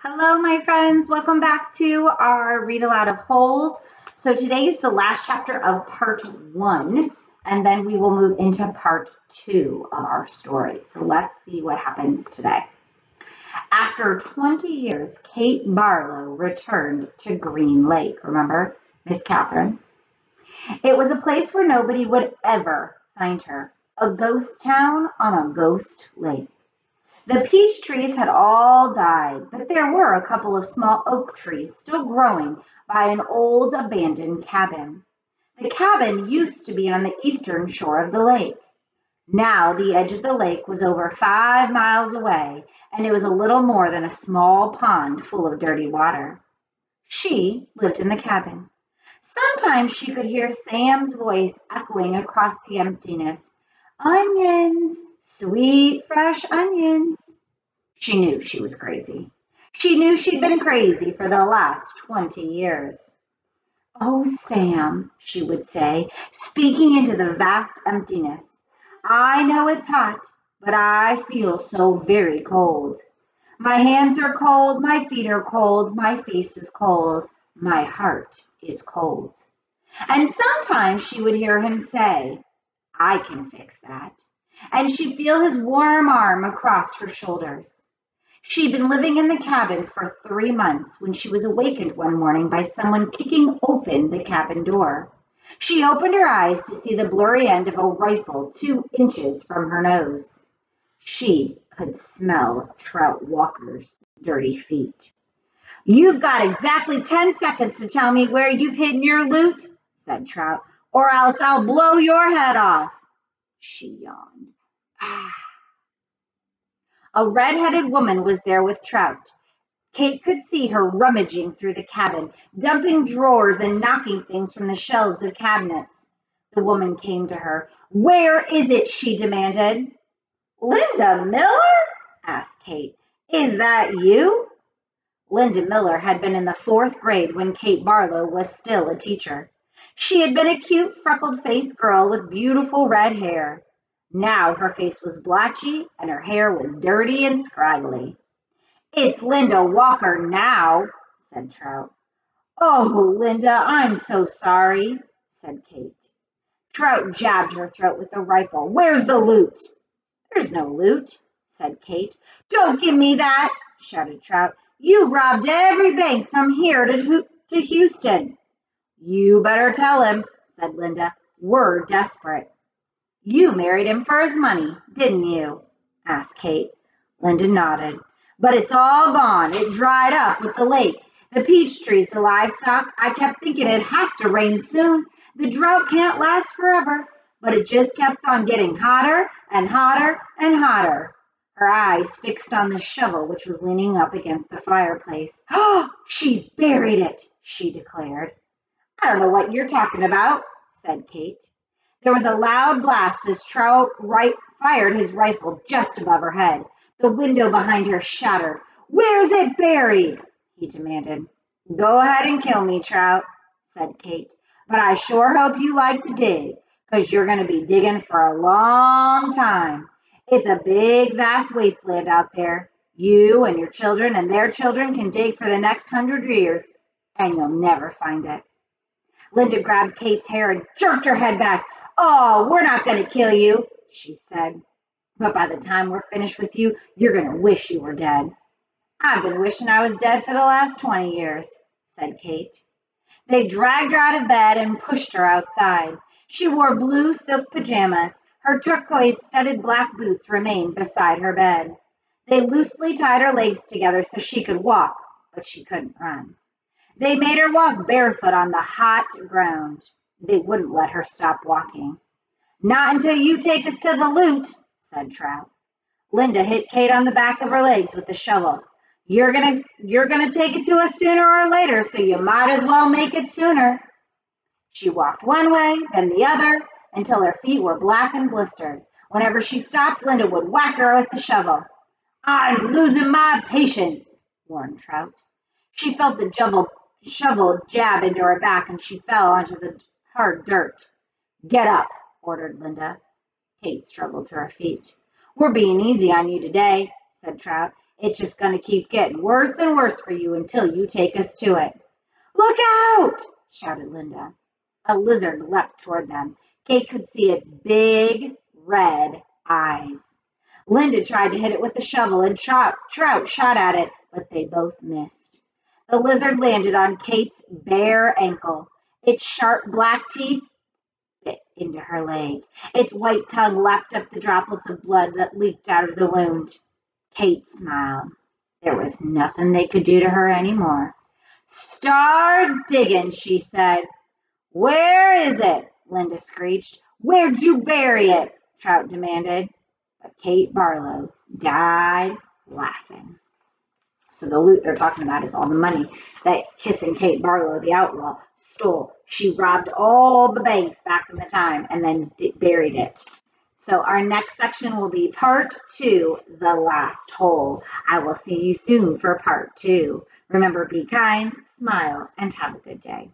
Hello, my friends. Welcome back to our Read Aloud of Holes. So today is the last chapter of part 1, and then we will move into part 2 of our story. So let's see what happens today. After 20 years, Kate Barlow returned to Green Lake. Remember, Miss Catherine? It was a place where nobody would ever find her. A ghost town on a ghost lake. The peach trees had all died, but there were a couple of small oak trees still growing by an old abandoned cabin. The cabin used to be on the eastern shore of the lake. Now the edge of the lake was over 5 miles away, and it was a little more than a small pond full of dirty water. She lived in the cabin. Sometimes she could hear Sam's voice echoing across the emptiness. Onions, sweet fresh onions. She knew she was crazy. She knew she'd been crazy for the last 20 years. Oh, Sam, she would say, speaking into the vast emptiness. I know it's hot, but I feel so very cold. My hands are cold, my feet are cold, my face is cold, my heart is cold. And sometimes she would hear him say, I can fix that. And she'd feel his warm arm across her shoulders. She'd been living in the cabin for 3 months when she was awakened one morning by someone kicking open the cabin door. She opened her eyes to see the blurry end of a rifle 2 inches from her nose. She could smell Trout Walker's dirty feet. You've got exactly 10 seconds to tell me where you've hidden your loot, said Trout, or else I'll blow your head off. She yawned. A red-headed woman was there with Trout. Kate could see her rummaging through the cabin, dumping drawers and knocking things from the shelves of cabinets. The woman came to her. Where is it? She demanded. Linda Miller? Asked Kate. Is that you? Linda Miller had been in the 4th grade when Kate Barlow was still a teacher. She had been a cute, freckled-faced girl with beautiful red hair. Now her face was blotchy and her hair was dirty and scraggly. It's Linda Walker now, said Trout. Oh, Linda, I'm so sorry, said Kate. Trout jabbed her throat with the rifle. Where's the loot? There's no loot, said Kate. Don't give me that, shouted Trout. You robbed every bank from here to Houston. You better tell him, said Linda. We're desperate. You married him for his money, didn't you? Asked Kate. Linda nodded. But it's all gone. It dried up with the lake. The peach trees, the livestock. I kept thinking it has to rain soon. The drought can't last forever. But it just kept on getting hotter and hotter and hotter. Her eyes fixed on the shovel, which was leaning up against the fireplace. Oh, she's buried it, she declared. I don't know what you're talking about, said Kate. There was a loud blast as Trout fired his rifle just above her head. The window behind her shattered. Where's it buried? He demanded. Go ahead and kill me, Trout, said Kate. But I sure hope you like to dig, because you're going to be digging for a long time. It's a big, vast wasteland out there. You and your children and their children can dig for the next 100 years, and you'll never find it. Linda grabbed Kate's hair and jerked her head back. Oh, we're not going to kill you, she said. But by the time we're finished with you, you're going to wish you were dead. I've been wishing I was dead for the last 20 years, said Kate. They dragged her out of bed and pushed her outside. She wore blue silk pajamas. Her turquoise-studded black boots remained beside her bed. They loosely tied her legs together so she could walk, but she couldn't run. They made her walk barefoot on the hot ground. They wouldn't let her stop walking. Not until you take us to the loot, said Trout. Linda hit Kate on the back of her legs with the shovel. You're gonna take it to us sooner or later, so you might as well make it sooner. She walked one way, then the other, until her feet were black and blistered. Whenever she stopped, Linda would whack her with the shovel. I'm losing my patience, warned Trout. She felt the shovel jab into her back, and she fell onto the hard dirt. Get up, ordered Linda. Kate struggled to her feet. We're being easy on you today, said Trout. It's just going to keep getting worse and worse for you until you take us to it." "Look out!" shouted Linda. A lizard leapt toward them. Kate could see its big red eyes. Linda tried to hit it with the shovel, and Trout shot at it, but they both missed. The lizard landed on Kate's bare ankle. Its sharp black teeth bit into her leg. Its white tongue lapped up the droplets of blood that leaked out of the wound. Kate smiled. There was nothing they could do to her anymore. "Start digging," she said. "Where is it?" Linda screeched. "Where'd you bury it?" Trout demanded. But Kate Barlow died laughing. So the loot they're talking about is all the money that Kissing Kate Barlow, the outlaw, stole. She robbed all the banks back in the time and then buried it. So our next section will be part 2, the last hole. I will see you soon for part 2. Remember, be kind, smile, and have a good day.